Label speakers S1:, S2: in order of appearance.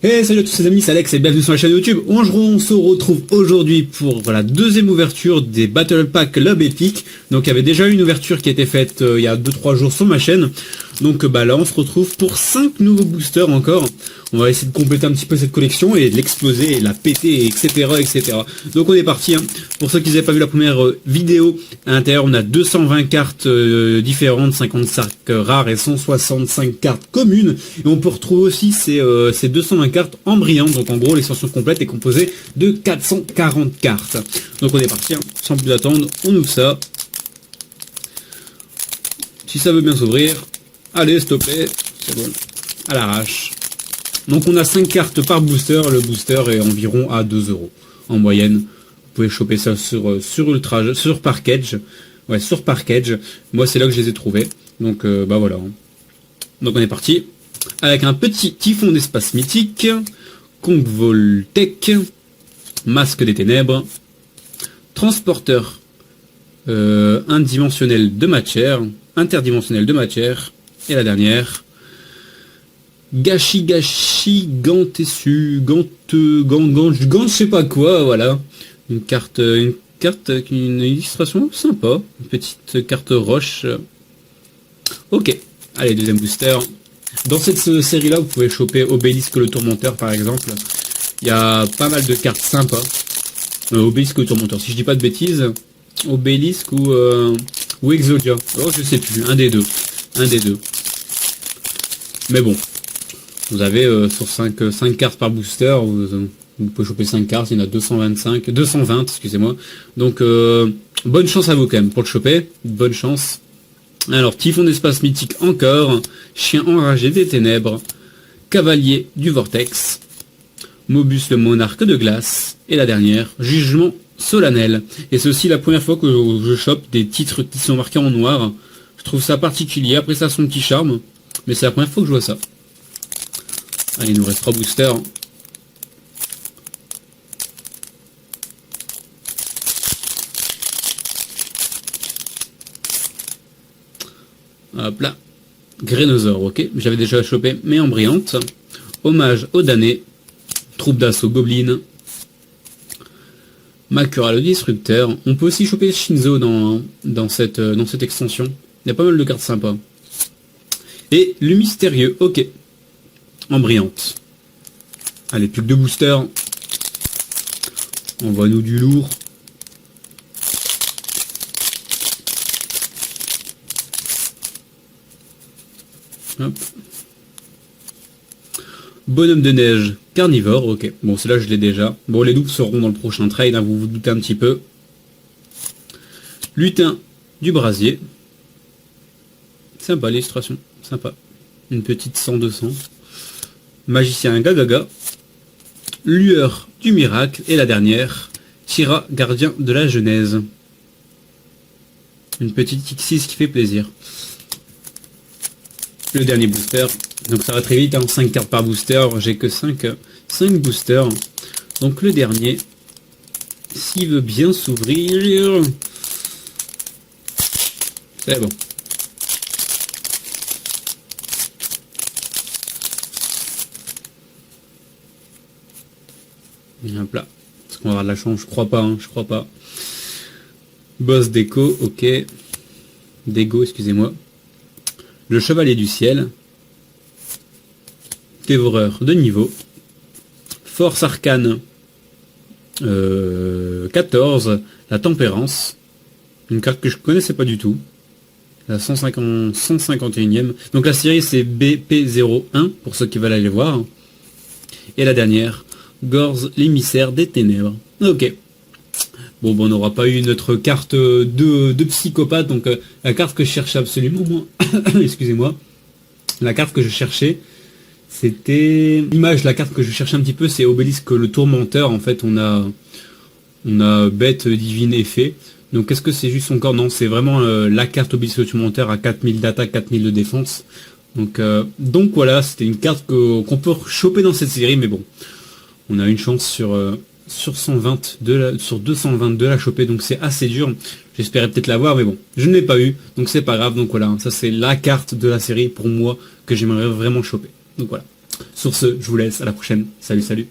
S1: Hey, salut à tous les amis, c'est Alex et bienvenue sur la chaîne YouTube. On se retrouve aujourd'hui pour la deuxième ouverture des Battle Pack Lob Epic. Donc il y avait déjà une ouverture qui a été faite il y a 2-3 jours sur ma chaîne. Donc là on se retrouve pour 5 nouveaux boosters encore. On va essayer de compléter un petit peu cette collection et de l'exploser et la péter, etc. etc. Donc on est parti. Pour ceux qui n'avaient pas vu la première vidéo, à l'intérieur on a 220 cartes différentes, 55 rares et 165 cartes communes. Et on peut retrouver aussi ces 220 cartes en brillant. Donc en gros l'extension complète est composée de 440 cartes. Donc on est parti, sans plus attendre, on ouvre ça. Si ça veut bien s'ouvrir, allez stopper, c'est bon, à l'arrache. Donc on a 5 cartes par booster, le booster est environ à 2 € en moyenne. Vous pouvez choper ça sur Parkage. Ouais, sur Parkage. Moi c'est là que je les ai trouvés. Donc bah voilà. Donc on est parti. Avec un petit typhon d'espace mythique, Kongvoltec, masque des ténèbres, transporteur interdimensionnel de matière, et la dernière, Gashi Gantessu, Gant, je sais pas quoi, voilà. Une carte avec une illustration sympa, une petite carte roche. Ok, allez, deuxième booster. Dans cette série-là, vous pouvez choper Obélisque le Tourmenteur, par exemple. Il y a pas mal de cartes sympas. Obélisque le Tourmenteur, si je dis pas de bêtises. Obélisque ou Exodia. Oh, je sais plus, un des deux. Mais bon, vous avez sur 5 cartes par booster, vous pouvez choper 5 cartes, il y en a 220, excusez-moi. Donc, bonne chance à vous quand même pour le choper, bonne chance. Alors, typhon d'espace mythique encore, chien enragé des ténèbres, cavalier du vortex, Mobus le monarque de glace, et la dernière, jugement solennel. Et c'est aussi la première fois que je chope des titres qui sont marqués en noir. Je trouve ça particulier, après ça a son petit charme, mais c'est la première fois que je vois ça. Allez, il nous reste 3 boosters. Hop là. Grénosaure, ok. J'avais déjà chopé, mais en brillante. Hommage aux damnés. Troupe d'assaut Goblin. Makura le Disrupteur. On peut aussi choper Shinzo dans cette extension. Il y a pas mal de cartes sympas. Et le mystérieux, ok. En brillante. Allez, plus que 2 boosters. Envoie-nous du lourd. Hop. Bonhomme de neige, carnivore, ok. Bon, celle-là, je l'ai déjà. Bon, les doubles seront dans le prochain trade, hein, vous vous doutez un petit peu. Lutin du brasier. Sympa l'illustration, sympa. Une petite 100-200. Magicien Gagaga. Lueur du miracle. Et la dernière, Tira, gardien de la genèse. Une petite X6 qui fait plaisir. Le dernier booster, donc ça va très vite, hein, 5 cartes par booster, j'ai que 5 boosters. Donc le dernier, s'il veut bien s'ouvrir, c'est bon. Hop là, est-ce qu'on va avoir de la chance? Je crois pas, hein, je crois pas. Boss déco, ok. Dégo, excusez-moi. Le chevalier du ciel, dévoreur de niveau, force arcane 14, la tempérance, une carte que je connaissais pas du tout, la 151e, donc la série c'est BP01 pour ceux qui veulent aller voir, et la dernière, Gorz l'émissaire des ténèbres, ok. Bon, on n'aura pas eu notre carte de psychopathe, donc la carte que je cherchais absolument, moi, excusez-moi, la carte que je cherchais, c'était l'image, la carte que je cherchais un petit peu, c'est Obélisque le Tourmenteur, en fait, on a bête, divine et fée, donc est-ce que c'est juste son corps? Non, c'est vraiment la carte Obélisque le Tourmenteur à 4000 d'attaque, 4000 de défense, donc voilà, c'était une carte qu'on peut choper dans cette série, mais bon, on a une chance sur 120 sur 220 de la choper, donc c'est assez dur. J'espérais peut-être l'avoir, mais bon, je ne l'ai pas eu, donc c'est pas grave. Donc voilà, ça c'est la carte de la série pour moi que j'aimerais vraiment choper. Donc voilà. Sur ce, je vous laisse, à la prochaine. Salut, salut.